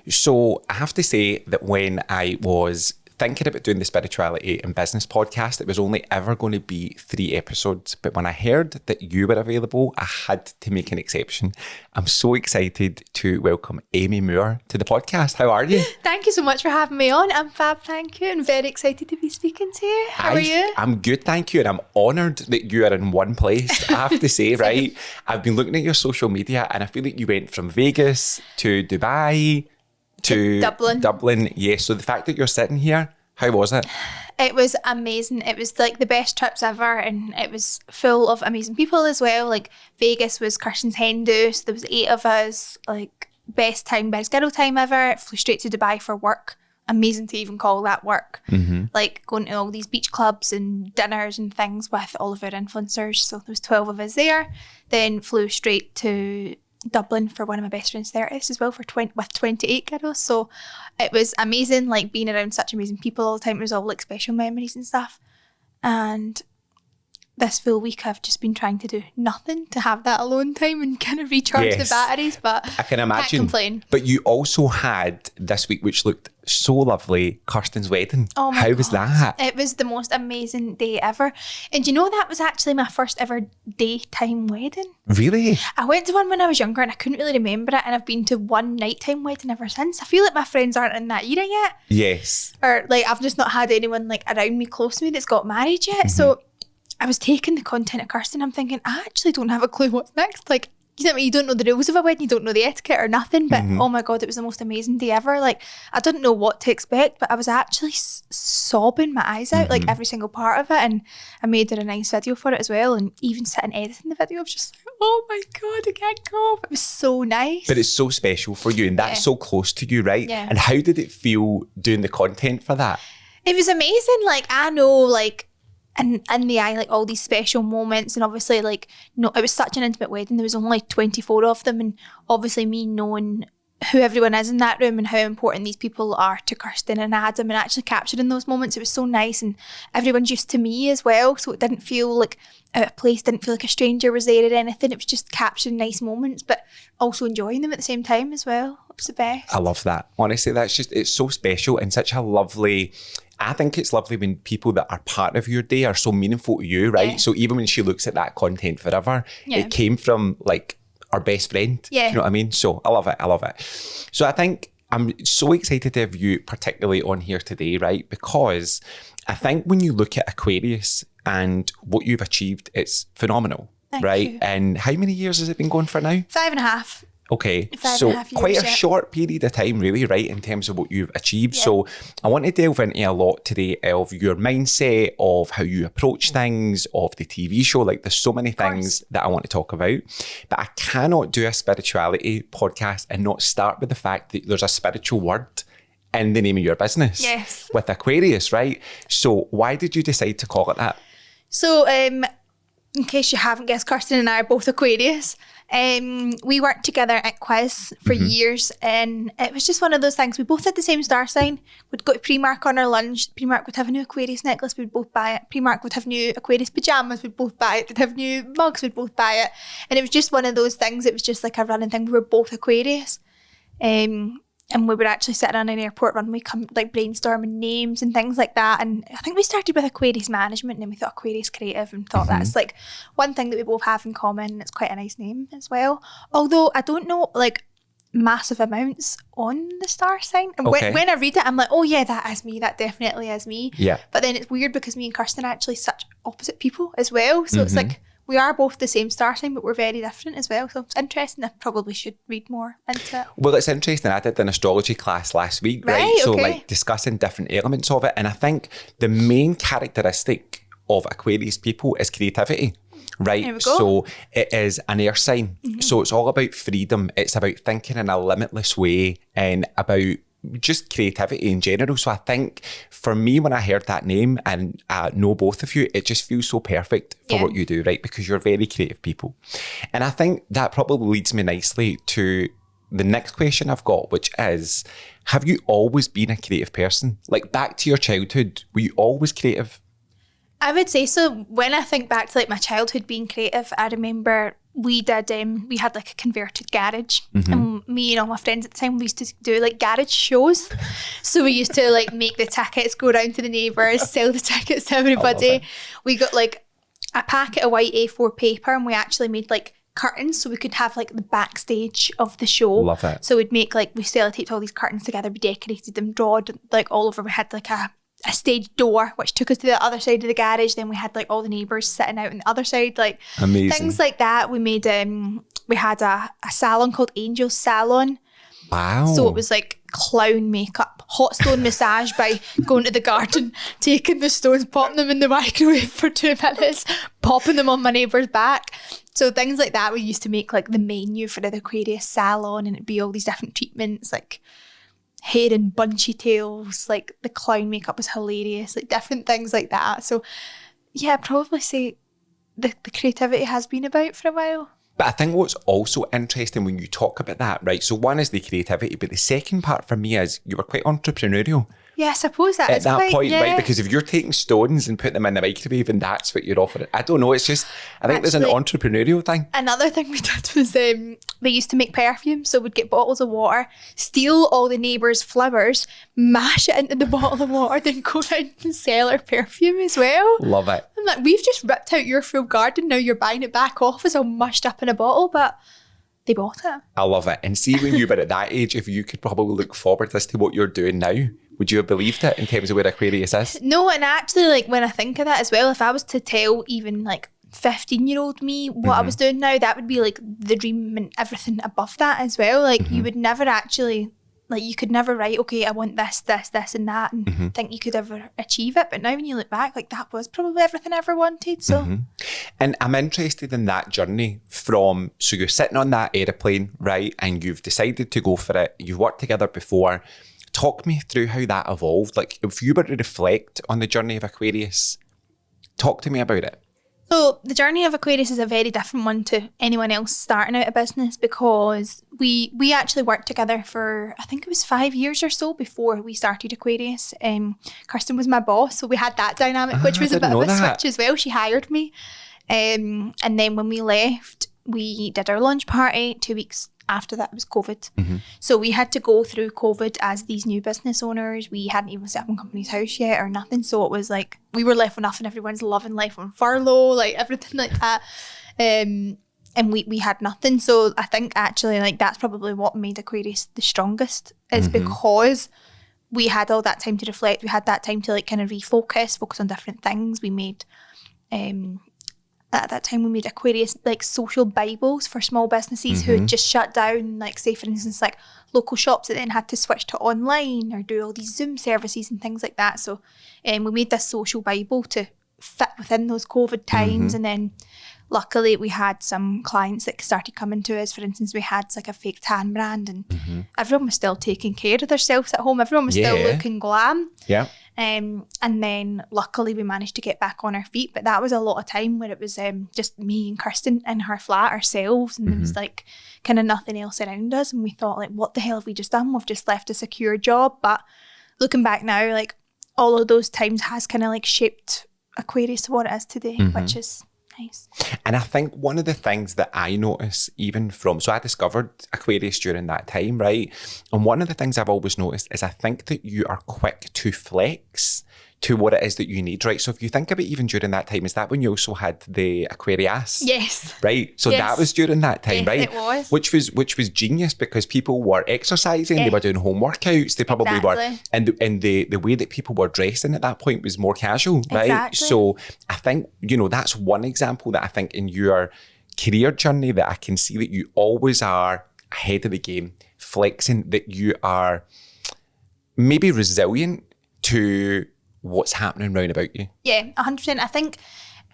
So I have to say that when I was thinking about doing the Spirituality and Business podcast, it was only ever going to be 3 episodes. But when I heard that you were available, I had to make an exception. I'm so excited to welcome Amy Moore to the podcast. How are you? Thank you so much for having me on. I'm fab, thank you, and very excited to be speaking to you. How are you? I'm good, thank you. And I'm honoured that you are in one place, I have to say, right? I've been looking at your social media and I feel like you went from Vegas to Dubai to Dublin. Yes. So the fact that you're sitting here, how was it? It was amazing. It was like the best trips ever, and it was full of amazing people as well. Like Vegas was Kirsten's hen do, so there was 8 of us. Like best girl time ever. Flew straight to Dubai for work. Amazing to even call that work. Like going to all these beach clubs and dinners and things with all of our influencers. So there was 12 of us there. Then flew straight to Dublin for one of my best friend's 30th as well with 28 girls. So it was amazing, like being around such amazing people all the time. It was all like special memories and stuff. And this full week I've just been trying to do nothing to have that alone time and kind of recharge the batteries, but I can imagine. Can't complain. But you also had this week, which looked so lovely, Kirsten's wedding. Oh my How God. was that? It was the most amazing day ever. And you know, that was actually my first ever daytime wedding. Really? I went to one when I was younger and I couldn't really remember it, and I've been to one nighttime wedding ever since. I feel like my friends aren't in that era yet. Yes. Or like I've just not had anyone like around me close to me that's got married yet. So I was taking the content of Kirsten. I'm thinking, I actually don't have a clue what's next. Like, you know what I mean? You don't know the rules of a wedding, you don't know the etiquette or nothing. But oh my God, it was the most amazing day ever. Like, I didn't know what to expect, but I was actually sobbing my eyes out, like every single part of it. And I made her a nice video for it as well. And even sitting editing the video, I was just like, oh my God, I can't go. It was so nice. But it's so special for you, and that's so close to you, right? Yeah. And how did it feel doing the content for that? It was amazing. Like, I know, like, and in the eye, like all these special moments, and obviously like, no, it was such an intimate wedding. There was only 24 of them, and obviously me knowing who everyone is in that room and how important these people are to Kirsten and Adam, and actually capturing those moments, it was so nice. And everyone's used to me as well, so it didn't feel like out of place, didn't feel like a stranger was there or anything. It was just capturing nice moments, but also enjoying them at the same time as well. It was the best. I love that. Honestly, it's so special and such a lovely... I think it's lovely when people that are part of your day are so meaningful to you, right? Yeah. So even when she looks at that content forever, it came from like our best friend. Yeah. Do you know what I mean? So I love it. So I think I'm so excited to have you particularly on here today, right? Because I think when you look at Aquarius and what you've achieved, it's phenomenal, right? You. And how many years has it been going for now? 5.5. Okay, 5.5 so years, quite a short period of time really, right, in terms of what you've achieved. So I want to delve into a lot today of your mindset, of how you approach things, of the TV show. Like there's so many things that I want to talk about, but I cannot do a spirituality podcast and not start with the fact that there's a spiritual word in the name of your business. Yes. With Aquarius, right? So why did you decide to call it that? So in case you haven't guessed, Kirsten and I are both Aquarius. We worked together at Quiz for years, and it was just one of those things. We both had the same star sign. We'd go to Primark on our lunch. Primark would have a new Aquarius necklace, we'd both buy it. Primark would have new Aquarius pajamas, we'd both buy it. They'd have new mugs, we'd both buy it. And it was just one of those things. It was just like a running thing. We were both Aquarius. And we were actually sitting on an airport runway, like brainstorming names and things like that. And I think we started with Aquarius Management, and then we thought Aquarius Creative, and thought that's like one thing that we both have in common. And it's quite a nice name as well. Although I don't know like massive amounts on the star sign. And when I read it, I'm like, oh yeah, that is me. That definitely is me. Yeah. But then it's weird because me and Kirsten are actually such opposite people as well. So it's like, we are both the same star sign, but we're very different as well. So it's interesting. I probably should read more into it. Well, it's interesting. I did an astrology class last week, right? So like discussing different elements of it. And I think the main characteristic of Aquarius people is creativity, right? There we go. So it is an air sign. So it's all about freedom. It's about thinking in a limitless way and about just creativity in general. So I think for me, when I heard that name and I know both of you, it just feels so perfect for what you do, right? Because you're very creative people. And I think that probably leads me nicely to the next question I've got, which is, have you always been a creative person? Like back to your childhood, were you always creative? I would say so. When I think back to like my childhood being creative, I remember we did, we had like a converted garage, and me and all my friends at the time, we used to do like garage shows. So we used to like make the tickets, go around to the neighbours, sell the tickets to everybody. We got like a packet of white A4 paper, and we actually made like curtains so we could have like the backstage of the show. Love it. So we'd make like, we sellotaped all these curtains together, we decorated them, drawed like all over. We had like a stage door which took us to the other side of the garage. Then we had like all the neighbours sitting out on the other side, like amazing things like that. We made we had a salon called Angel's Salon. Wow. So it was like clown makeup, hot stone massage by going to the garden, taking the stones, popping them in the microwave for 2 minutes, popping them on my neighbour's back. So things like that we used to make like the menu for the Aquarius salon, and it'd be all these different treatments like hair and bunchy tails, like the clown makeup was hilarious, like different things like that. So yeah, I'd probably say the creativity has been about for a while. But I think what's also interesting when you talk about that, right? So one is the creativity, but the second part for me is you were quite entrepreneurial. Yeah, I suppose that at is that quite, point, yeah. right? Because if you're taking stones and putting them in the microwave and that's what you're offering, I don't know. It's just, I think there's an entrepreneurial thing. Another thing we did was we used to make perfume. So we'd get bottles of water, steal all the neighbours' flowers, mash it into the bottle of water, then go around and sell our perfume as well. Love it. I'm like, we've just ripped out your full garden. Now you're buying it back off as all mushed up in a bottle, but they bought it. I love it. And see, when you were at that age, if you could probably look forward as to what you're doing now, would you have believed it in terms of where Aquarius is? No, and actually, like when I think of that as well, if I was to tell even like 15-year-old me what I was doing now, that would be like the dream and everything above that as well. Like you would never actually, like you could never write, okay, I want this, this, this and that, and think you could ever achieve it. But now when you look back, like that was probably everything I ever wanted. So, And I'm interested in that journey from, so you're sitting on that aeroplane, right? And you've decided to go for it. You've worked together before. Talk me through how that evolved. Like if you were to reflect on the journey of Aquarius, talk to me about it. So the journey of Aquarius is a very different one to anyone else starting out a business, because we actually worked together for, I think it was 5 years or so before we started Aquarius. Kirsten was my boss, so we had that dynamic, which was a bit of a switch as well. She hired me. And then when we left, we did our launch party. 2 weeks after that was COVID. So we had to go through COVID as these new business owners. We hadn't even set up in Company's House yet or nothing. So it was like, we were left with nothing. Everyone's loving life on furlough, like everything like that. And we had nothing. So I think actually like that's probably what made Aquarius the strongest, is because we had all that time to reflect. We had that time to like kind of focus on different things. We made, at that time we made Aquarius like social Bibles for small businesses who had just shut down, like say for instance like local shops that then had to switch to online or do all these Zoom services and things like that. So we made this social Bible to fit within those COVID times. And then luckily we had some clients that started coming to us. For instance, we had like a fake tan brand, and everyone was still taking care of themselves at home. Everyone was still looking glam. Yeah. And then luckily we managed to get back on our feet, but that was a lot of time where it was just me and Kirsten in her flat ourselves, and there was like kind of nothing else around us, and we thought like, what the hell have we just done? We've just left a secure job. But looking back now, like all of those times has kind of like shaped Aquarius to what it is today, which is nice. And I think one of the things that I notice even from, so I discovered Aquarius during that time, right? And one of the things I've always noticed is I think that you are quick to flex to what it is that you need, right? So if you think about even during that time, is that when you also had the Aquarius? Yes. Right? So that was during that time, yes, right? It was. Which was genius, because people were exercising, they were doing home workouts, they probably were, and the way that people were dressing at that point was more casual, right? Exactly. So I think, you know, that's one example that I think in your career journey that I can see that you always are ahead of the game, flexing, that you are maybe resilient to what's happening round about you. Yeah, 100%. I think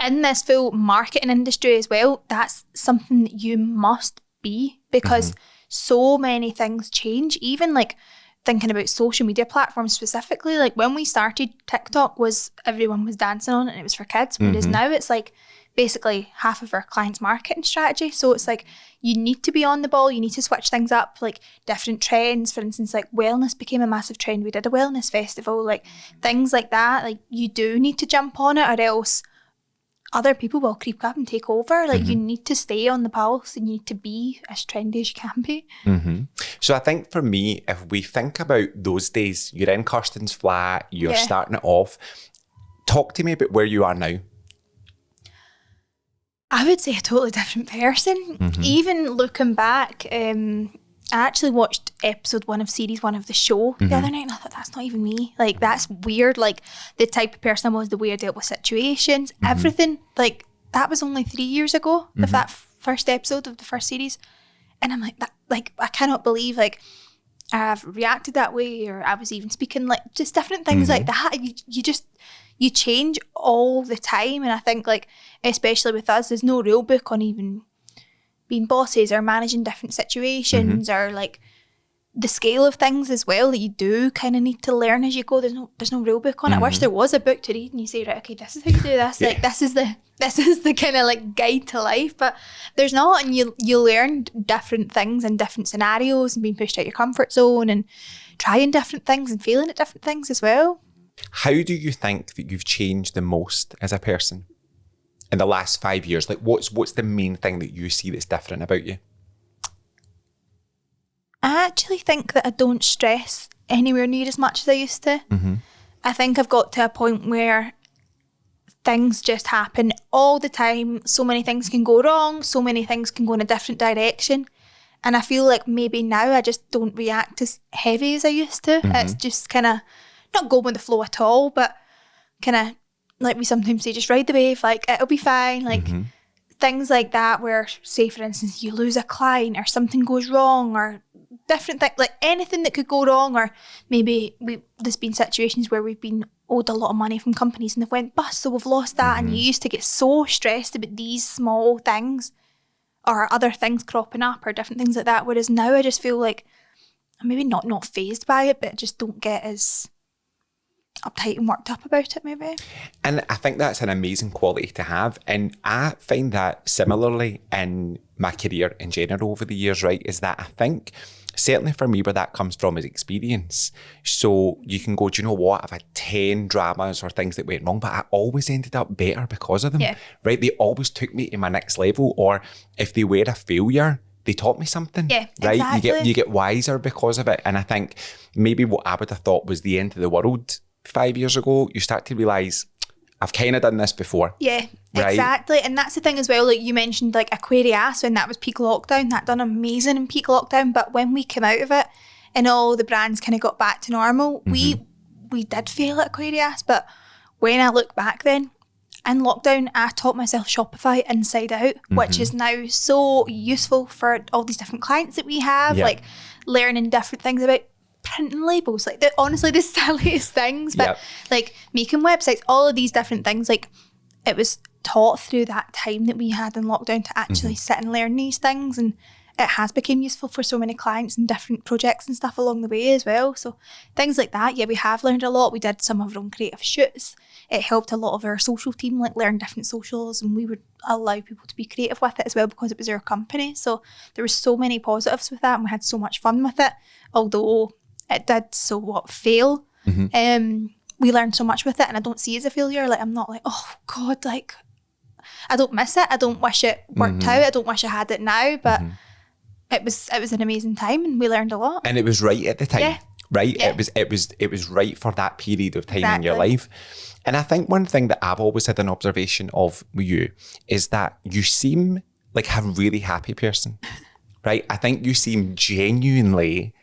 in this full marketing industry as well, that's something that you must be, because so many things change. Even like thinking about social media platforms specifically, like when we started, TikTok was, everyone was dancing on it and it was for kids, whereas now it's like basically half of our clients' marketing strategy. So it's like, you need to be on the ball, you need to switch things up, like different trends. For instance, like wellness became a massive trend. We did a wellness festival, like things like that. Like you do need to jump on it, or else other people will creep up and take over. Like you need to stay on the pulse and you need to be as trendy as you can be. So I think for me, if we think about those days, you're in Kirsten's flat, you're starting it off, talk to me about where you are now. I would say a totally different person. Even looking back, I actually watched episode 1 of series 1 of the show the other night, and I thought, that's not even me. Like, that's weird. Like, the type of person I was, the way I dealt with situations, everything. Like, that was only 3 years ago of that first episode of the first series. And I'm like, that, like, I cannot believe, like, I've reacted that way, or I was even speaking, like, just different things like that. You change all the time. And I think, like, especially with us, there's no rule book on even being bosses or managing different situations or like the scale of things as well, that you do kind of need to learn as you go. There's no rule book on it. I wish there was a book to read and you say, right, okay, this is how you do this. Like this is the kind of like guide to life, but there's not. And you learn different things in different scenarios and being pushed out your comfort zone and trying different things and failing at different things as well. How do you think that you've changed the most as a person in the last 5 years? Like what's the main thing that you see that's different about you? I actually think that I don't stress anywhere near as much as I used to. I think I've got to a point where things just happen all the time. So many things can go wrong. So many things can go in a different direction. And I feel like maybe now I just don't react as heavy as I used to. It's just kind of not go with the flow at all, but kind of like we sometimes say, just ride the wave, like it'll be fine. Like things like that where, say for instance, you lose a client or something goes wrong or different things, like anything that could go wrong, or maybe there's been situations where we've been owed a lot of money from companies and they've went bust, so we've lost that. And you used to get so stressed about these small things or other things cropping up or different things like that, whereas now I just feel like I'm maybe not fazed by it, but just don't get as uptight and worked up about it maybe. And I think that's an amazing quality to have. And I find that similarly in my career in general over the years, right, is that I think certainly for me where that comes from is experience. So you can go, do you know what, I've had 10 dramas or things that went wrong, but I always ended up better because of them, right? They always took me to my next level, or if they were a failure, they taught me something, right? Exactly. You get wiser because of it. And I think maybe what I would have thought was the end of the world 5 years ago, you start to realise, I've kind of done this before. Yeah, right? Exactly. And that's the thing as well, like you mentioned, like Aquarius, when that was peak lockdown, that done amazing in peak lockdown. But when we came out of it and all the brands kind of got back to normal, we did fail at Aquarius. But when I look back then, in lockdown, I taught myself Shopify inside out, which is now so useful for all these different clients that we have, like learning different things about printing labels, like honestly the silliest things, but like making websites, all of these different things. Like it was taught through that time that we had in lockdown to actually sit and learn these things, and it has become useful for so many clients and different projects and stuff along the way as well. So things like that, we have learned a lot. We did some of our own creative shoots. It helped a lot of our social team like learn different socials, and we would allow people to be creative with it as well because it was our company. So there was so many positives with that, and we had so much fun with it, although it did fail. We learned so much with it, and I don't see it as a failure. Like I'm not like, oh God, like I don't miss it. I don't wish it worked out. I don't wish I had it now, but it was an amazing time, and we learned a lot. And it was right at the time, right? Yeah. It was right for that period of time in your life. And I think one thing that I've always had an observation of with you is that you seem like a really happy person, right? I think you seem genuinely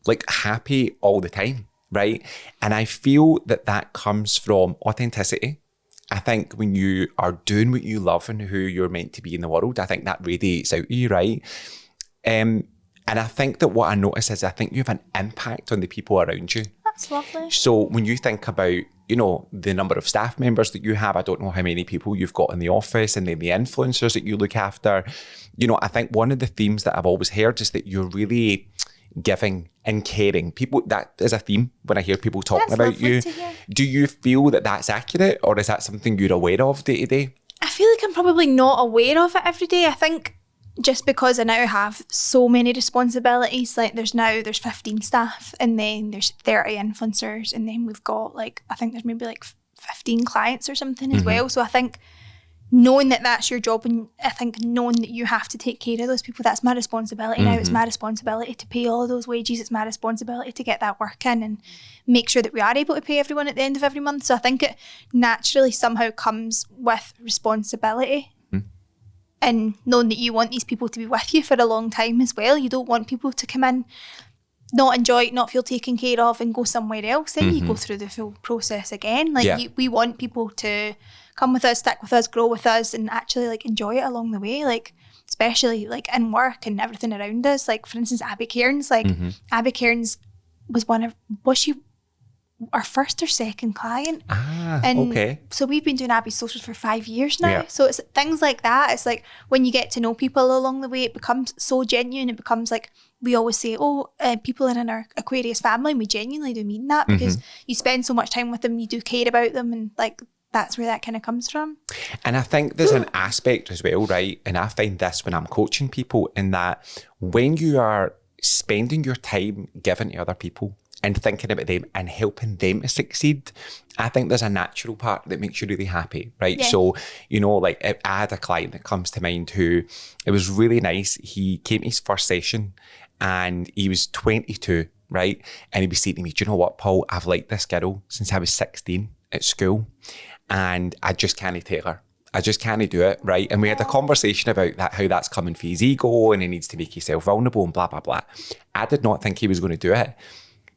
like happy all the time, right? And I feel that comes from authenticity. I think when you are doing what you love and who you're meant to be in the world, I think that radiates out of you, right? And I think that what I notice is I think you have an impact on the people around you. That's lovely. So when you think about, you know, the number of staff members that you have, I don't know how many people you've got in the office, and then the influencers that you look after. You know, I think one of the themes that I've always heard is that you're really giving and caring. People, that is a theme when I hear people talking about you. Do you feel that that's accurate, or is that something you're aware of day to day? I feel like I'm probably not aware of it every day. I think just because I now have so many responsibilities, like there's 15 staff, and then there's 30 influencers, and then we've got like, I think there's maybe like 15 clients or something as well. So I think knowing that that's your job, and I think knowing that you have to take care of those people, that's my responsibility now. It's my responsibility to pay all of those wages. It's my responsibility to get that work in and make sure that we are able to pay everyone at the end of every month. So I think it naturally somehow comes with responsibility. And knowing that you want these people to be with you for a long time as well. You don't want people to come in, not enjoy it, not feel taken care of, and go somewhere else. Then you go through the full process again. Like we want people to come with us, stick with us, grow with us, and actually like enjoy it along the way. Like especially like in work and everything around us. Like for instance, Abby Cairns. Like Abby Cairns was she our first or second client. Okay. So we've been doing Abby's socials for 5 years now. Yeah. So it's things like that. It's like when you get to know people along the way, it becomes so genuine. It becomes like, we always say, people are in our Aquarius family, and we genuinely do mean that, because you spend so much time with them, you do care about them, and like that's where that kind of comes from. And I think there's an aspect as well, right? And I find this when I'm coaching people, in that when you are spending your time giving to other people and thinking about them and helping them to succeed, I think there's a natural part that makes you really happy, right? Yeah. So, like I had a client that comes to mind who, it was really nice. He came to his first session and he was 22, right? And he was saying to me, do you know what, Paul? I've liked this girl since I was 16 at school, and I just can't take her. I just can't do it, right? And we had a conversation about that, how that's coming for his ego and he needs to make himself vulnerable and blah, blah, blah. I did not think he was going to do it.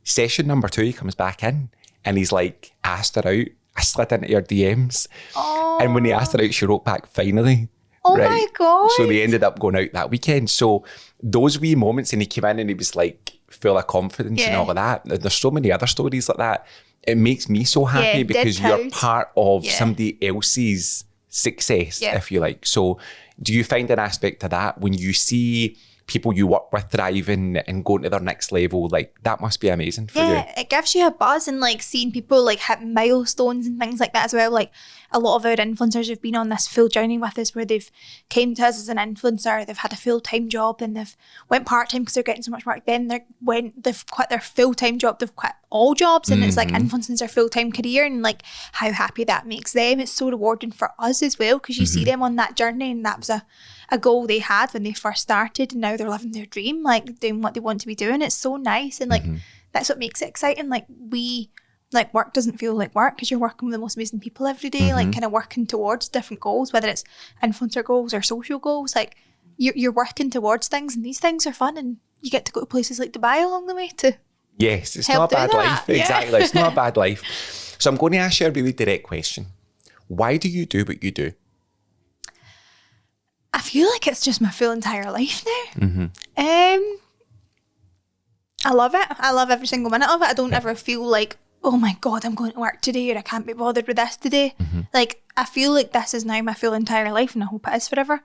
Session number 2, he comes back in and he's like, asked her out. I slid into her DMs. And when he asked her out, she wrote back, finally. Oh right? my God. So they ended up going out that weekend. So those wee moments, and he came in and he was like full of confidence and all of that. There's so many other stories like that. It makes me so happy because you're part of somebody else's success, if you like. So do you find an aspect to that when you see people you work with thriving and going to their next level? Like that must be amazing for you. Yeah, it gives you a buzz, and like seeing people like hit milestones and things like that as well. Like a lot of our influencers have been on this full journey with us, where they've came to us as an influencer, they've had a full-time job, then they've went part-time because they're getting so much work, then they've quit their full-time job, they've quit all jobs, and it's like influencing their full-time career, and like how happy that makes them. It's so rewarding for us as well, because you see them on that journey, and that was a goal they had when they first started, and now they're living their dream, like doing what they want to be doing. It's so nice, and like that's what makes it exciting. Like work doesn't feel like work because you're working with the most amazing people every day, like kind of working towards different goals, whether it's influencer goals or social goals. Like you're working towards things, and these things are fun, and you get to go to places like Dubai along the way to it's not a bad life. Exactly, it's not a bad life. So I'm going to ask you a really direct question. Why do you do what you do? I feel like it's just my full entire life now. I love it. I love every single minute of it. I don't ever feel like, oh my God, I'm going to work today, or I can't be bothered with this today. Like I feel like this is now my full entire life, and I hope it is forever.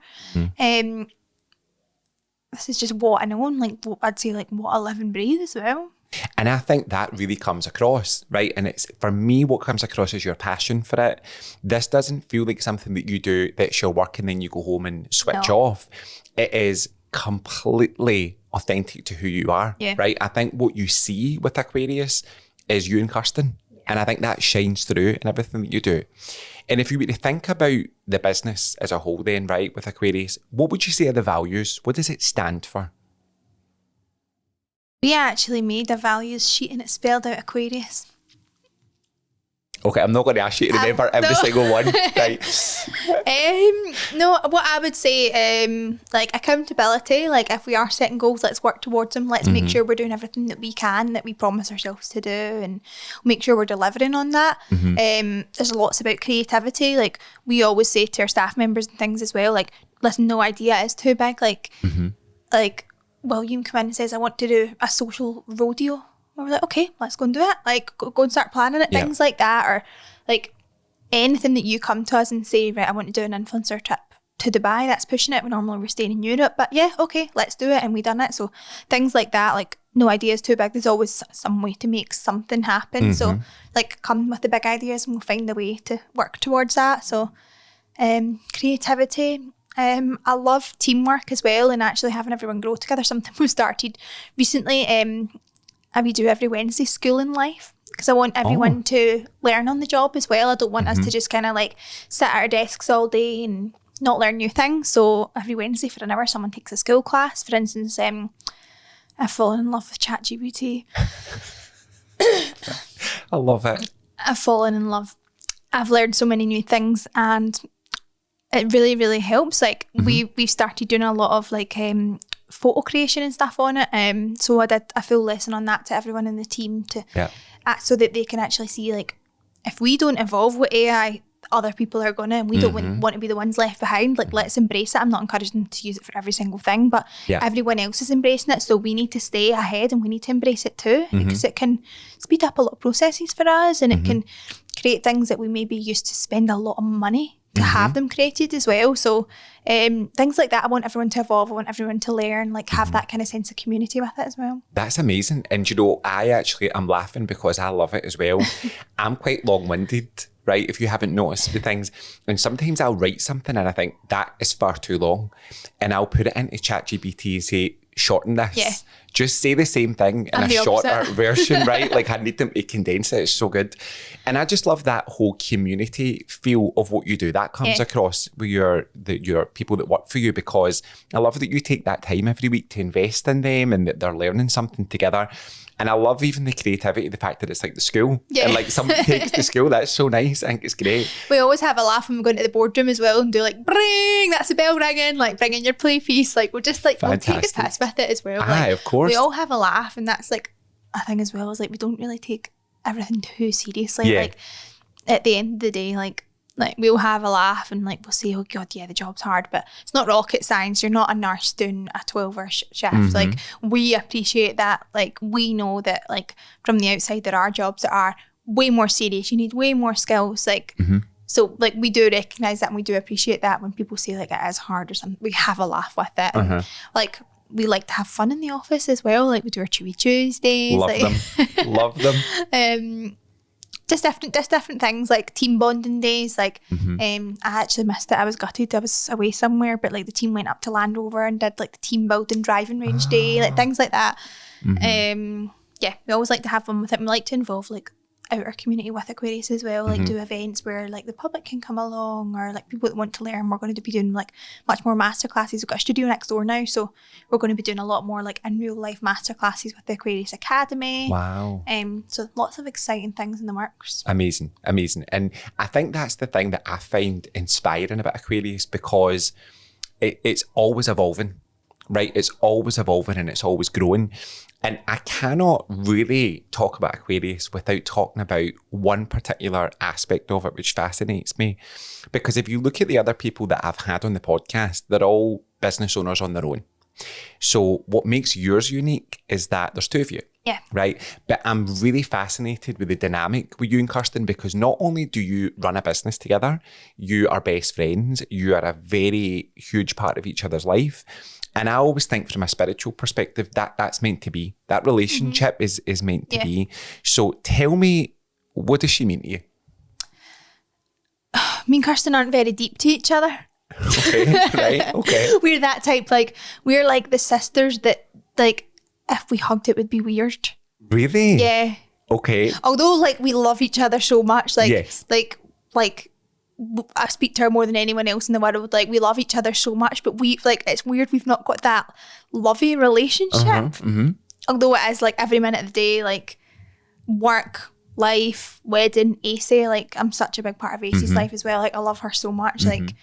This is just what I know, and like what I'd say, like what I live and breathe as well. And I think that really comes across, right? And it's, for me, what comes across is your passion for it. This doesn't feel like something that you do that's your work and then you go home and switch off. It is completely authentic to who you are, right? I think what you see with Aquarius is you and Kirsten. And I think that shines through in everything that you do. And if you were to think about the business as a whole then, right, with Aquarius, what would you say are the values? What does it stand for? We actually made a values sheet, and it spelled out Aquarius. Okay, I'm not going to ask you to remember every single one. Right. No, what I would say, like accountability, like if we are setting goals, let's work towards them. Let's make sure we're doing everything that we can, that we promise ourselves to do, and make sure we're delivering on that. There's lots about creativity. Like we always say to our staff members and things as well, like, listen, no idea is too big. Like William come in and says, I want to do a social rodeo. And we're like, okay, let's go and do it. Like, go and start planning it, things like that. Or like anything that you come to us and say, right, I want to do an influencer trip to Dubai, that's pushing it. Normally we're staying in Europe, but yeah, okay, let's do it. And we done it. So things like that, like no idea is too big. There's always some way to make something happen. So like come with the big ideas and we'll find a way to work towards that. So creativity. I love teamwork as well, and actually having everyone grow together. Something we've started recently. We do every Wednesday school in life, because I want everyone to learn on the job as well. I don't want us to just kind of like sit at our desks all day and not learn new things. So every Wednesday for an hour, someone takes a school class. For instance, I've fallen in love with ChatGPT. I love it. I've fallen in love. I've learned so many new things, and it really, really helps. Like we've started doing a lot of like photo creation and stuff on it. So I did a full lesson on that to everyone in the team to so that they can actually see, like, if we don't evolve with AI, other people are gonna, and we don't want to be the ones left behind. Like, let's embrace it. I'm not encouraging them to use it for every single thing, but everyone else is embracing it, so we need to stay ahead and we need to embrace it too, because it can speed up a lot of processes for us, and it can create things that we maybe used to spend a lot of money to have them created as well. So things like that, I want everyone to evolve. I want everyone to learn, like have that kind of sense of community with it as well. That's amazing. And you know, I'm laughing because I love it as well. I'm quite long-winded, right? If you haven't noticed the things. And sometimes I'll write something and I think that is far too long. And I'll put it into ChatGPT and say, shorten this. Yeah. Just say the same thing in a shorter version, right? Like, I need them to condense it. It's so good. And I just love that whole community feel of what you do. That comes across with your people that work for you, because I love that you take that time every week to invest in them and that they're learning something together. And I love even the creativity, the fact that it's like the school. Yeah. And like somebody takes the school. That's so nice. I think it's great. We always have a laugh when we go into the boardroom as well and do like, bring, that's the bell ringing, like bring in your play piece. Like we'll just like, we'll take the piss with it as well. Like, of course. We all have a laugh, and that's like a thing as well, is like we don't really take everything too seriously. Like at the end of the day, like we'll have a laugh and like we'll say, oh God, yeah, the job's hard, but it's not rocket science. You're not a nurse doing a 12-hour shift. Like, we appreciate that. Like, we know that like from the outside there are jobs that are way more serious. You need way more skills. Like, so like we do recognise that, and we do appreciate that when people say like it is hard or something. We have a laugh with it. And, like, we like to have fun in the office as well. Like we do our Chewy Tuesdays. Love them. Just different things, like team bonding days. Like I actually missed it. I was gutted. I was away somewhere, but like the team went up to Land Rover and did like the team building driving range day, like things like that. We always like to have fun with it. We like to involve like outer community with Aquarius as well, like do events where like the public can come along, or like people that want to learn. We're going to be doing like much more masterclasses. We've got a studio next door now, so we're going to be doing a lot more like in real life masterclasses with the Aquarius Academy. Wow. So lots of exciting things in the works. Amazing. And I think that's the thing that I find inspiring about Aquarius, because it's always evolving, right? It's always evolving and it's always growing. And I cannot really talk about Aquarius without talking about one particular aspect of it, which fascinates me. Because if you look at the other people that I've had on the podcast, they're all business owners on their own. So what makes yours unique is that there's two of you. Yeah. Right. But I'm really fascinated with the dynamic with you and Kirsten, because not only do you run a business together, you are best friends. You are a very huge part of each other's life. And I always think from a spiritual perspective that's meant to be. That relationship is meant to be. So tell me, what does she mean to you? Me and Kirsten aren't very deep to each other. Okay, right, okay. We're that type, like, we're like the sisters that, like, if we hugged it would be weird. Really? Yeah. Okay. Although, like, we love each other so much, like, yes. like I speak to her more than anyone else in the world. Like, we love each other so much, but we, like, it's weird we've not got that lovey relationship. Although it is like every minute of the day, like work, life, wedding, Ace, like I'm such a big part of Ace's life as well. Like, I love her so much. Like,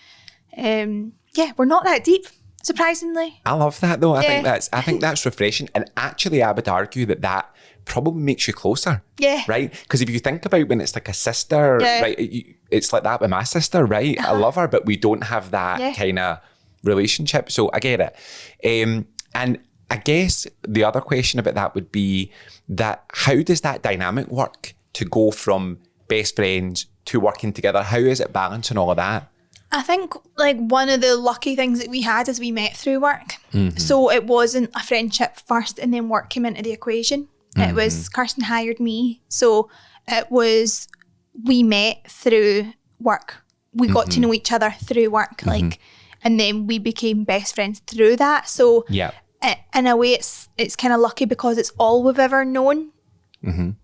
we're not that deep, surprisingly. I love that though. I think that's refreshing. And actually I would argue that probably makes you closer. Yeah. Right? Because if you think about when it's like a sister, right, it's like that with my sister, right? I love her, but we don't have that kind of relationship. So I get it. And I guess the other question about that would be that how does that dynamic work to go from best friends to working together? How is it balancing all of that? I think like one of the lucky things that we had is we met through work. So it wasn't a friendship first and then work came into the equation. It was Kirsten hired me. So it was, we met through work. we got to know each other through work, like, and then we became best friends through that. So Yeah. In a way, it's kind of lucky because it's all we've ever known,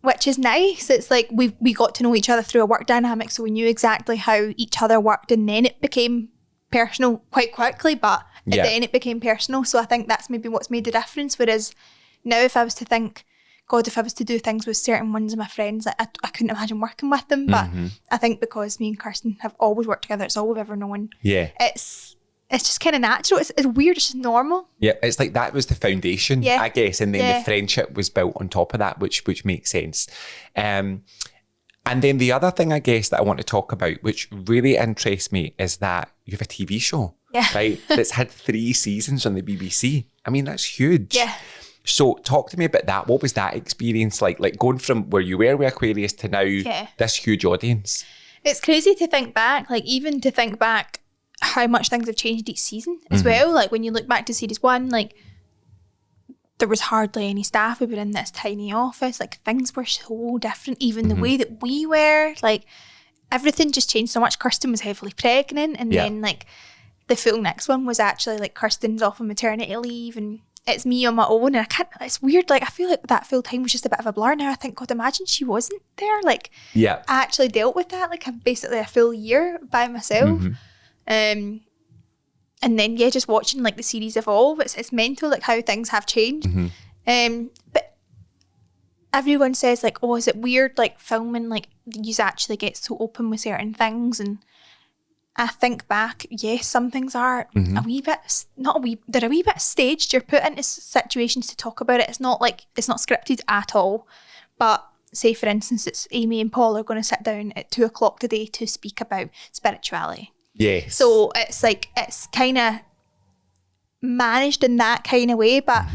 which is nice. It's like we got to know each other through a work dynamic, so we knew exactly how each other worked, and then it became personal quite quickly, but then it became personal. So I think that's maybe what's made the difference. Whereas now, if I was to think, God, if I was to do things with certain ones of my friends, I couldn't imagine working with them. But I think because me and Kirsten have always worked together, it's all we've ever known. Yeah. It's just kind of natural. It's weird. It's just normal. Yeah, it's like that was the foundation, I guess, and then the friendship was built on top of that, which makes sense. And then the other thing, I guess, that I want to talk about, which really interests me, is that you have a TV show, right? That's had 3 seasons on the BBC. I mean, that's huge. Yeah. So talk to me about that. What was that experience like? Like going from where you were with Aquarius to now this huge audience? It's crazy to think back, like even to think back how much things have changed each season as well. Like when you look back to series 1, like there was hardly any staff. We were in this tiny office. Like things were so different. Even the way that we were, like everything just changed so much. Kirsten was heavily pregnant, and then like the full next one was actually like Kirsten's off on maternity leave, and it's me on my own. And it's weird. Like I feel like that full time was just a bit of a blur now. I think, God, imagine she wasn't there. Like I actually dealt with that like basically a full year by myself. And then just watching like the series evolve, it's mental like how things have changed. But everyone says like, oh, is it weird like filming, like you actually get so open with certain things? And I think back, yes, some things are a wee bit, they're a wee bit staged. You're put into situations to talk about it. It's not scripted at all. But say for instance, it's Amy and Paul are going to sit down at 2:00 today to speak about spirituality. Yes. So it's like, it's kind of managed in that kind of way, but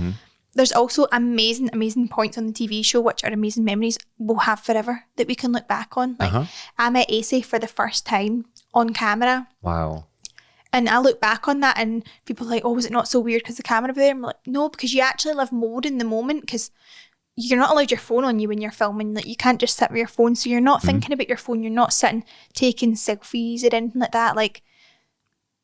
there's also amazing points on the TV show, which are amazing memories we'll have forever that we can look back on. Like I met AC for the first time on camera. Wow. And I look back on that and people are like, oh, was it not so weird because the camera was there? I'm like, no, because you actually live more in the moment, because you're not allowed your phone on you when you're filming. Like you can't just sit with your phone. So you're not thinking about your phone. You're not sitting taking selfies or anything like that. Like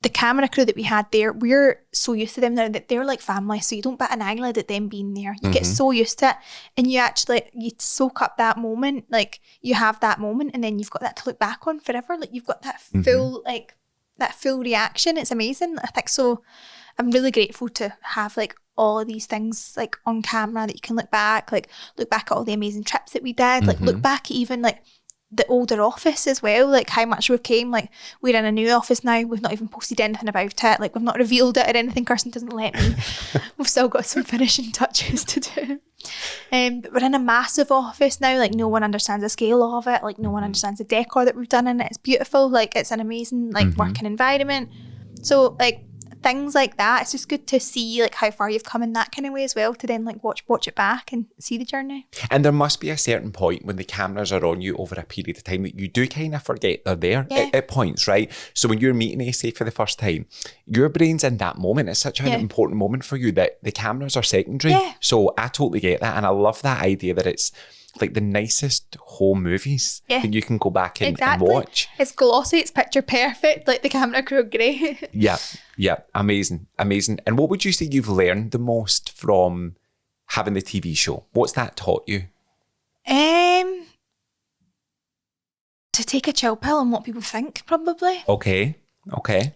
the camera crew that we had there, we're so used to them now that they're like family. So you don't bat an eyelid at them being there. You get so used to it, and you soak up that moment. Like you have that moment, and then you've got that to look back on forever. Like you've got that full that full reaction. It's amazing. I think so. I'm really grateful to have like all of these things like on camera that you can look back at all the amazing trips that we did, like look back at even like the older office as well, like how much we've came. Like we're in a new office now, we've not even posted anything about it, like we've not revealed it or anything. Kirsten doesn't let me. We've still got some finishing touches to do, but we're in a massive office now. Like no one understands the scale of it, like no one understands the decor that we've done in it. It's beautiful, like it's an amazing like working environment. So like things like that, it's just good to see like how far you've come in that kind of way as well, to then like watch it back and see the journey. And there must be a certain point when the cameras are on you over a period of time that you do kind of forget they're there at points, right? So when you're meeting AC for the first time, your brain's in that moment. It's such an important moment for you that the cameras are secondary. So I totally get that, and I love that idea that it's like the nicest home movies that you can go back and watch. It's glossy, it's picture perfect, like the camera crew are great. Yeah, amazing. And what would you say you've learned the most from having the TV show? What's that taught you? To take a chill pill on what people think, probably. Okay.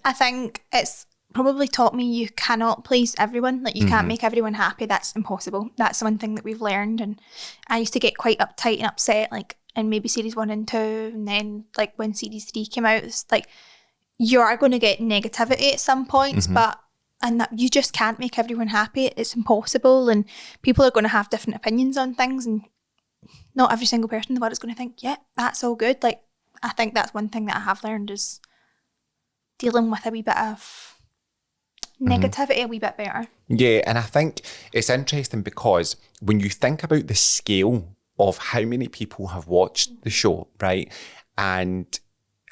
I think it's probably taught me you cannot please everyone. Like you can't make everyone happy. That's impossible. That's one thing that we've learned. And I used to get quite uptight and upset, like in maybe series 1 and 2, and then like when series 3 came out, it's like you are going to get negativity at some points, and that you just can't make everyone happy. It's impossible, and people are going to have different opinions on things, and not every single person in the world is going to think, yeah, that's all good. Like I think that's one thing that I have learned, is dealing with a wee bit of negativity a wee bit better. Yeah, and I think it's interesting because when you think about the scale of how many people have watched the show, right? And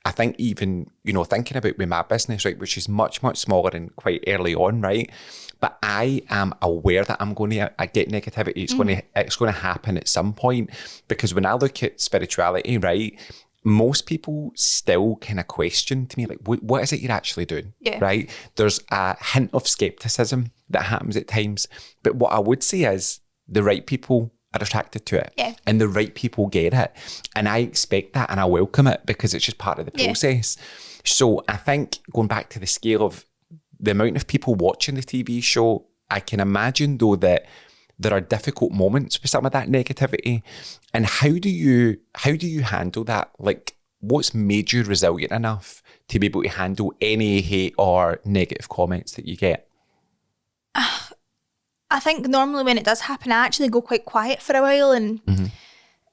I think even, thinking about with my business, right, which is much, much smaller and quite early on, right? But I am aware that I'm going to get negativity. It's going to happen at some point, because when I look at spirituality, right, most people still kind of question to me, like, what is it you're actually doing? Yeah. Right? There's a hint of skepticism that happens at times. But what I would say is the right people are attracted to it. Yeah. And the right people get it. And I expect that and I welcome it because it's just part of the process. So I think going back to the scale of the amount of people watching the TV show, I can imagine though that there are difficult moments with some of that negativity. And how do you handle that? Like, what's made you resilient enough to be able to handle any hate or negative comments that you get? I think normally when it does happen, I actually go quite quiet for a while, and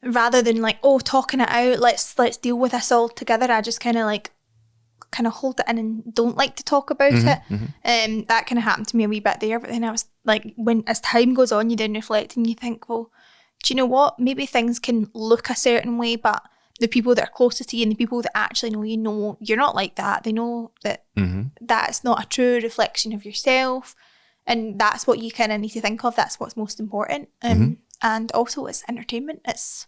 rather than like, talking it out, let's deal with this all together, I just kind of hold it in and don't like to talk about it. That kind of happened to me a wee bit there, but then I was like, as time goes on, you then reflect and you think, well, do you know what? Maybe things can look a certain way, but the people that are closest to you and the people that actually know you're not like that. They know that that's not a true reflection of yourself. And that's what you kind of need to think of. That's what's most important. And also it's entertainment. It's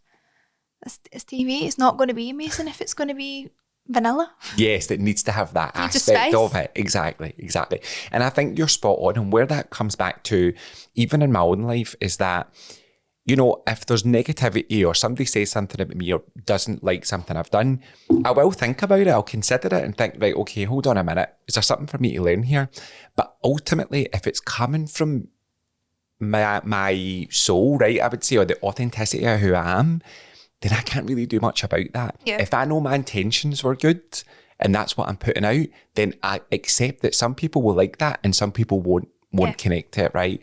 TV. It's not going to be amazing if it's going to be vanilla. Yes, it needs to have that aspect of it. Exactly. And I think you're spot on. And where that comes back to, even in my own life, is that, you know, if there's negativity or somebody says something about me or doesn't like something I've done, I will think about it. I'll consider it and think, right, okay, hold on a minute. Is there something for me to learn here? But ultimately, if it's coming from my soul, right, I would say, or the authenticity of who I am, then I can't really do much about that. Yeah. If I know my intentions were good and that's what I'm putting out, then I accept that some people will like that and some people won't connect to it, right?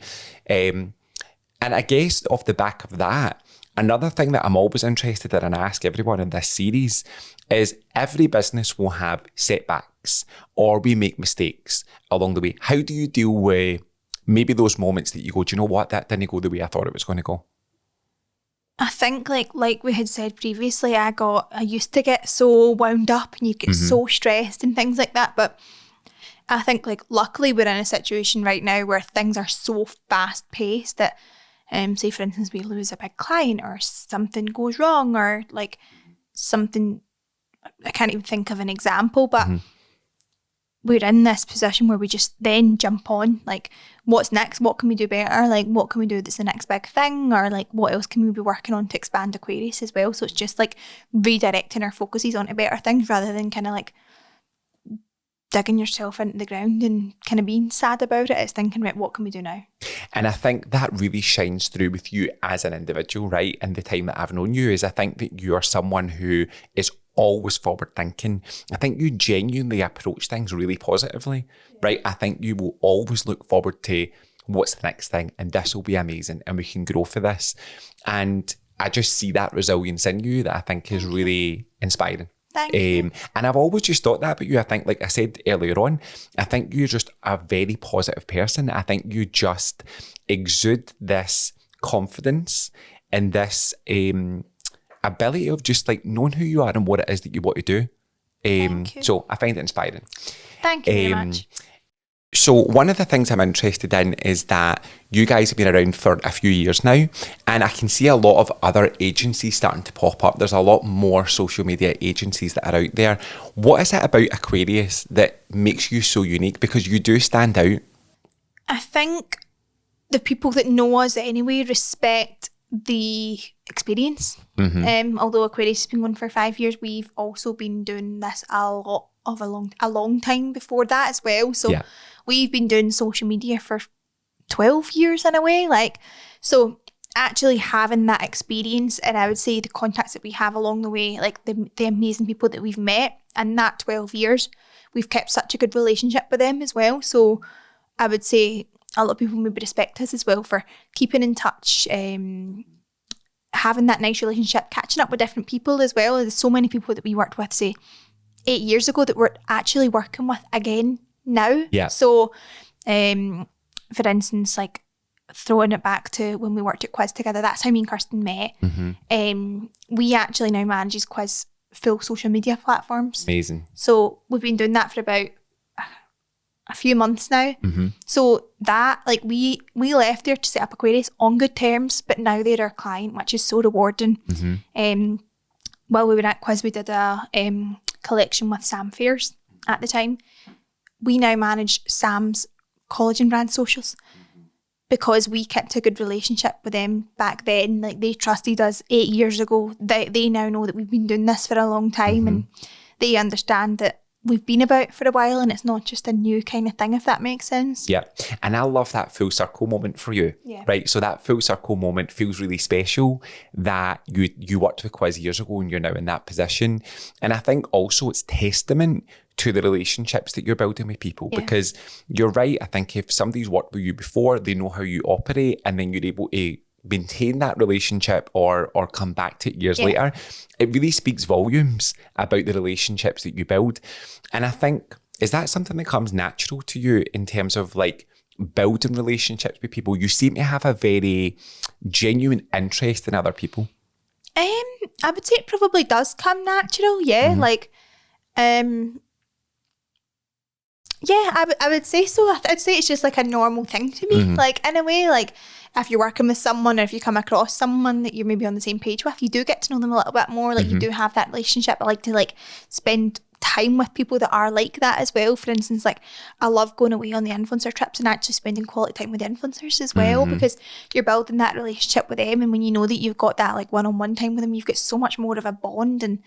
And I guess off the back of that, another thing that I'm always interested in and I ask everyone in this series is every business will have setbacks or we make mistakes along the way. How do you deal with maybe those moments that you go, do you know what, that didn't go the way I thought it was going to go? I think like we had said previously, I used to get so wound up and you get so stressed and things like that. But I think like luckily we're in a situation right now where things are so fast paced that say for instance we lose a big client or something goes wrong or like something, I can't even think of an example, but we're in this position where we just then jump on like what's next, what can we do better, like what can we do that's the next big thing, or like what else can we be working on to expand Aquarius as well. So it's just like redirecting our focuses onto better things rather than kind of like digging yourself into the ground and kind of being sad about it. It's thinking about what can we do now. And I think that really shines through with you as an individual, right? And the time that I've known you is I think that you are someone who is always forward thinking. I think you genuinely approach things really positively, right? I think you will always look forward to what's the next thing and this will be amazing and we can grow for this. And I just see that resilience in you that I think is really inspiring. Thank you. And I've always just thought that about you. I think, like I said earlier on, I think you're just a very positive person. I think you just exude this confidence and this ability of just like knowing who you are and what it is that you want to do. Thank you. So I find it inspiring. Thank you very much. So one of the things I'm interested in is that you guys have been around for a few years now, and I can see a lot of other agencies starting to pop up. There's a lot more social media agencies that are out there. What is it about Aquarius that makes you so unique? Because you do stand out. I think the people that know us anyway respect the experience. Although Aquarius has been going for 5 years, we've also been doing this a long time before that as well. So we've been doing social media for 12 years in a way. Like, so actually having that experience, and I would say the contacts that we have along the way, like the amazing people that we've met in that 12 years, we've kept such a good relationship with them as well. So I would say a lot of people maybe respect us as well for keeping in touch, having that nice relationship, catching up with different people as well. There's so many people that we worked with, say, 8 years ago that we're actually working with again now. Yeah. So, for instance, like throwing it back to when we worked at Quiz together, that's how me and Kirsten met. We actually now manages Quiz full social media platforms. Amazing. So we've been doing that for about a few months now. So that, like, we left there to set up Aquarius on good terms, but now they're our client, which is so rewarding. while we were at Quiz, we did a collection with Sam Fairs at the time. We now manage Sam's collagen brand socials because we kept a good relationship with them back then. Like, they trusted us 8 years ago. They now know that we've been doing this for a long time, and they understand that we've been about for a while and it's not just a new kind of thing, if that makes sense. Yeah. And I love that full circle moment for you. Yeah. Right. So that full circle moment feels really special, that you worked with Quiz years ago and you're now in that position. And I think also it's testament to the relationships that you're building with people, because you're right. I think if somebody's worked with you before, they know how you operate, and then you're able to maintain that relationship or come back to it years later, it really speaks volumes about the relationships that you build. And I think, is that something that comes natural to you in terms of like building relationships with people? You seem to have a very genuine interest in other people. I would say it probably does come natural, like I would say so. I'd say it's just like a normal thing to me. Like, in a way, like if you're working with someone or if you come across someone that you're maybe on the same page with, you do get to know them a little bit more. Like, you do have that relationship. I like to like spend time with people that are like that as well. For instance, like, I love going away on the influencer trips and actually spending quality time with the influencers as well, because you're building that relationship with them, and when you know that you've got that like one-on-one time with them, you've got so much more of a bond, and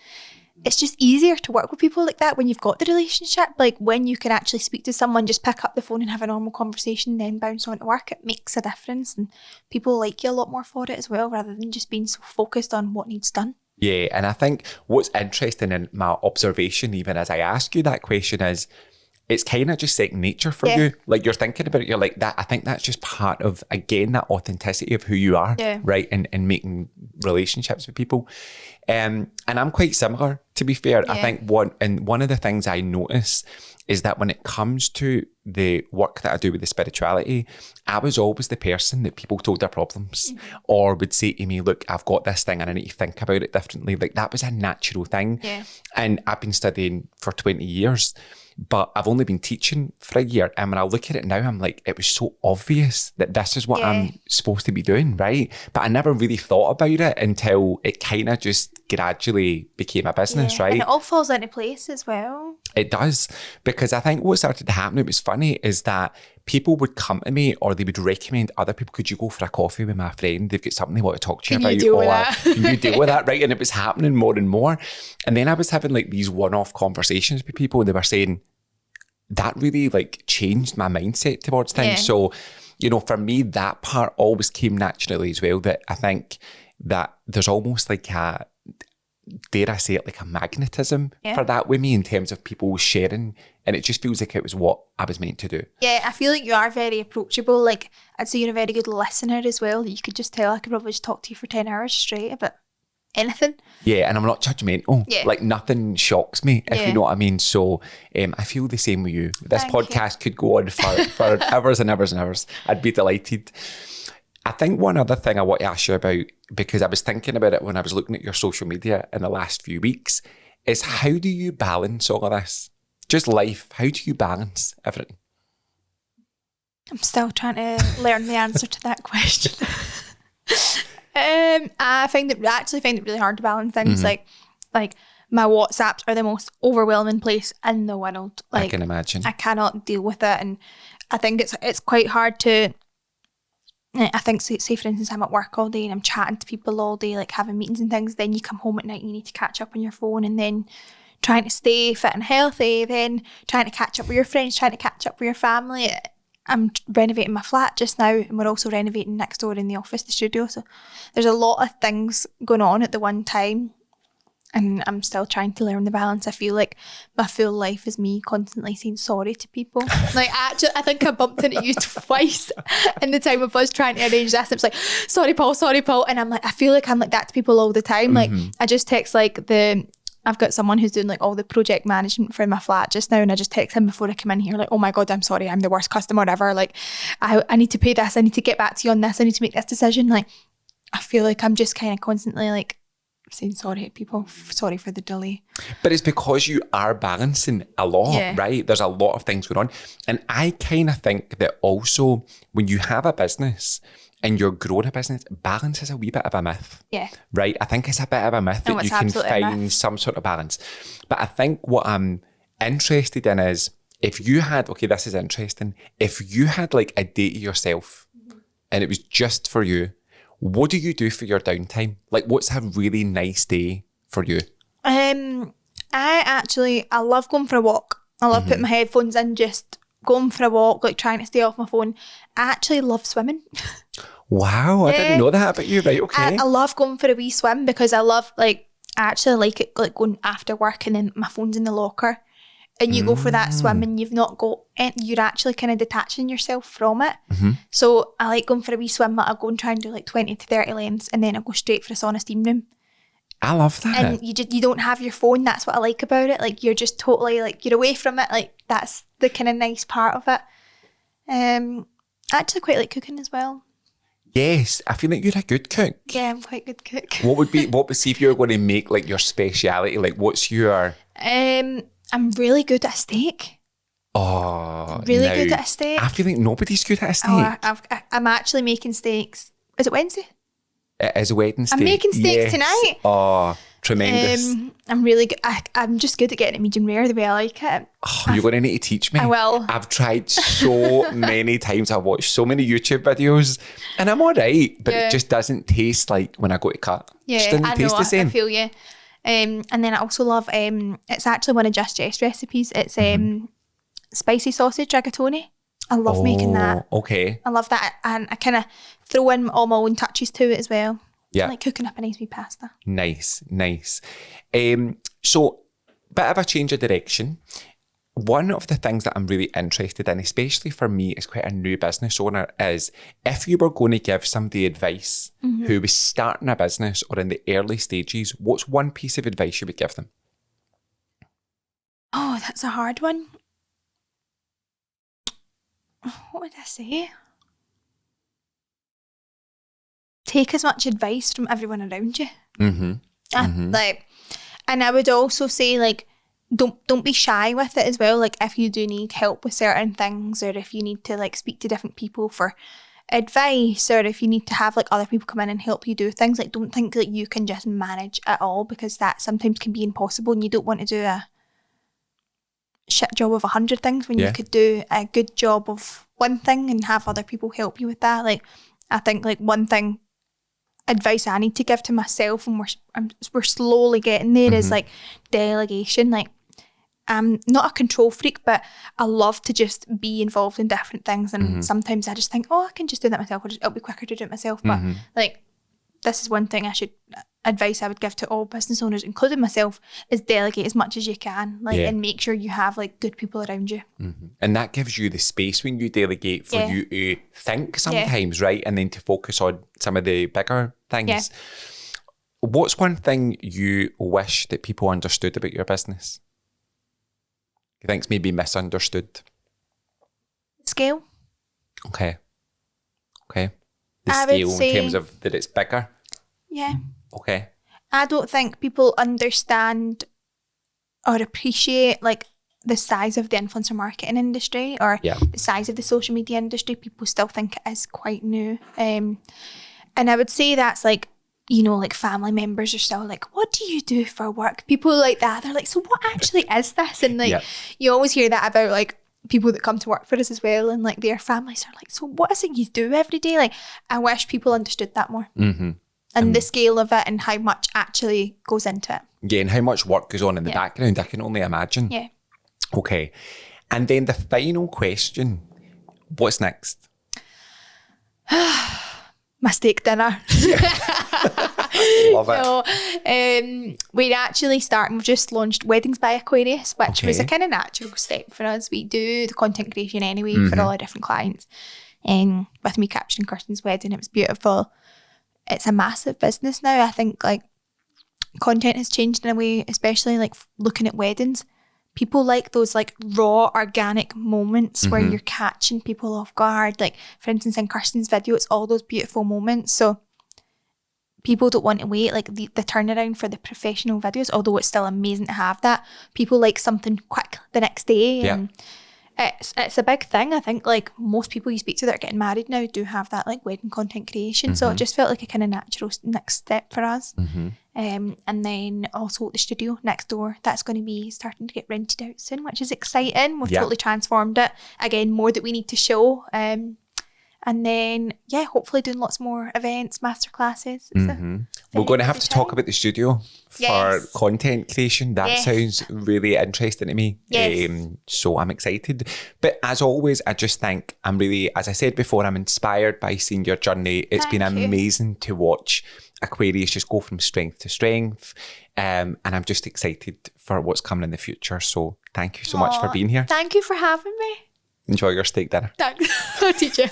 it's just easier to work with people like that when you've got the relationship. Like, when you can actually speak to someone, just pick up the phone and have a normal conversation, then bounce on to work, it makes a difference, and people like you a lot more for it as well, rather than just being so focused on what needs done. Yeah, and I think what's interesting in my observation, even as I ask you that question, is it's kind of just second nature for you. Like, you're thinking about it, you're like, that. I think that's just part of, again, that authenticity of who you are, right? And making relationships with people. And I'm quite similar, to be fair. I think one of the things I notice is that when it comes to the work that I do with the spirituality, I was always the person that people told their problems or would say to me, look, I've got this thing and I need to think about it differently. Like, that was a natural thing. And I've been studying for 20 years. But I've only been teaching for a year, and when I look at it now, I'm like, it was so obvious that this is what I'm supposed to be doing, right? But I never really thought about it until it kind of just gradually became a business, right? And it all falls into place as well. It does, because I think what started to happen, it was funny, is that people would come to me or they would recommend other people. Could you go for a coffee with my friend? They've got something they want to talk to you about. Can you deal with that? Right? And it was happening more and more. And then I was having like these one-off conversations with people, and they were saying, that really like changed my mindset towards things. So, you know, for me, that part always came naturally as well, that I think that there's almost like a, dare I say it, like a magnetism for that with me in terms of people sharing, and it just feels like it was what I was meant to do. Yeah, I feel like you are very approachable. Like, I'd say you're a very good listener as well. You could just tell I could probably just talk to you for 10 hours straight about anything. Yeah, and I'm not judgmental. Like, nothing shocks me, if you know what I mean. So I feel the same with you. This podcast could go on for hours and hours and hours. I'd be delighted. I think one other thing I want to ask you about, because I was thinking about it when I was looking at your social media in the last few weeks, is how do you balance all of this? Just life. How do you balance everything? I'm still trying to learn the answer to that question. I actually find it really hard to balance things. Like my WhatsApps are the most overwhelming place in the world. Like, I can imagine. I cannot deal with it, and I think it's quite hard to. I think, say for instance, I'm at work all day and I'm chatting to people all day, like having meetings and things. Then you come home at night and you need to catch up on your phone, and then trying to stay fit and healthy, then trying to catch up with your friends, trying to catch up with your family. I'm renovating my flat just now, and we're also renovating next door in the office, the studio. So there's a lot of things going on at the one time, and I'm still trying to learn the balance. I feel like my full life is me constantly saying sorry to people. Like, actually, I think I bumped into you twice in the time of us trying to arrange this. It's like, sorry, Paul. And I'm like, I feel like I'm like that to people all the time. Like, I just text like I've got someone who's doing like all the project management for my flat just now, and I just text him before I come in here like, oh my God, I'm sorry, I'm the worst customer ever. Like, I need to pay this, I need to get back to you on this, I need to make this decision. Like, I feel like I'm just kind of constantly like saying sorry to people, sorry for the delay. But it's because you are balancing a lot, right? There's a lot of things going on. And I kind of think that also when you have a business and you're growing a business, balance is a wee bit of a myth. Yeah. Right? I think it's a bit of a myth that you can find some sort of balance. But I think what I'm interested in is, if you had, okay, this is interesting. If you had like a day to yourself and it was just for you, what do you do for your downtime? Like, what's a really nice day for you? I love going for a walk. I love putting my headphones in, just going for a walk, like trying to stay off my phone. I actually love swimming. Wow, I didn't know that about you. Right, okay. I love going for a wee swim because I actually like it, like going after work and then my phone's in the locker and you go for that swim and you're actually kind of detaching yourself from it. So I like going for a wee swim. I'll go and try and do like 20 to 30 lengths and then I'll go straight for a sauna steam room. I love that. And you don't have your phone. That's what I like about it. Like, you're just totally, like, you're away from it. Like, that's the kind of nice part of it. I actually quite like cooking as well. Yes, I feel like you're a good cook. Yeah, I'm quite a good cook. What would see if you were going to make like your speciality? Like, what's your... I'm really good at a steak. Oh, really good at a steak. I feel like nobody's good at a steak. Oh, I'm actually making steaks. Is it Wednesday? It is a wedding steak. I'm making steaks tonight. Oh, tremendous. I'm really good. I'm just good at getting it medium rare the way I like it. Oh, you're going to need to teach me. I will. I've tried so many times. I've watched so many YouTube videos and I'm all right, but it just doesn't taste like when I go to cut. Yeah, it just doesn't taste the same. I feel you. And then I also love, it's actually one of Just Jess recipes. It's spicy sausage rigatoni. I love making that. Okay. I love that. And I kind of throw in all my own touches to it as well. Yeah. Like cooking up a nice wee pasta. Nice. So, bit of a change of direction. One of the things that I'm really interested in, especially for me as quite a new business owner, is if you were going to give somebody advice who was starting a business or in the early stages, what's one piece of advice you would give them? Oh, that's a hard one. What would I say? Take as much advice from everyone around you. Like, and I would also say, like, don't be shy with it as well. Like, if you do need help with certain things, or if you need to like speak to different people for advice, or if you need to have like other people come in and help you do things, like, don't think that you can just manage it all, because that sometimes can be impossible, and you don't want to do a shit job of 100 things when you could do a good job of one thing and have other people help you with that. Like, I think like one thing, advice I need to give to myself, and we're slowly getting there, is like delegation. Like, I'm not a control freak, but I love to just be involved in different things, and sometimes I just think, oh, I can just do that myself, or it'll be quicker to do it myself. But like, this is one thing advice I would give to all business owners, including myself, is delegate as much as you can, like, and make sure you have like good people around you. And that gives you the space when you delegate for you to think sometimes, right? And then to focus on some of the bigger things. What's one thing you wish that people understood about your business? You think's maybe misunderstood? Scale. Okay. The scale in terms of that it's bigger? Yeah. Okay. I don't think people understand or appreciate like the size of the influencer marketing industry, or the size of the social media industry. People still think it is quite new. And I would say that's like, you know, like family members are still like, what do you do for work? People like that, they're like, so what actually is this? And like, you always hear that about like people that come to work for us as well, and like their families are like, so what is it you do every day? Like, I wish people understood that more. And the scale of it and how much actually goes into it. Yeah, and how much work goes on in the background, I can only imagine. Yeah. Okay. And then the final question, what's next? My steak dinner. Love it. So, we're actually starting, we've just launched Weddings by Aquarius, which was a kind of natural step for us. We do the content creation anyway for all our different clients. With me capturing Kirsten's wedding, it was beautiful. It's a massive business now. I think like content has changed in a way, especially like looking at weddings. People like those like raw, organic moments where you're catching people off guard. Like, for instance, in Kirsten's video, it's all those beautiful moments. So people don't want to wait like the turnaround for the professional videos, although it's still amazing to have that. People like something quick the next day. It's a big thing. I think like most people you speak to that are getting married now do have that like wedding content creation. So it just felt like a kind of natural next step for us. And then also the studio next door, that's going to be starting to get rented out soon, which is exciting. We've totally transformed it. Again, more that we need to show. And then, hopefully doing lots more events, masterclasses. We're going to have to talk about the studio for content creation. That sounds really interesting to me. So I'm excited. But as always, I just think I'm really, as I said before, I'm inspired by seeing your journey. It's been amazing to watch Aquarius just go from strength to strength. And I'm just excited for what's coming in the future. So thank you so much for being here. Thank you for having me. Enjoy your steak dinner. Thanks. I'll teach you.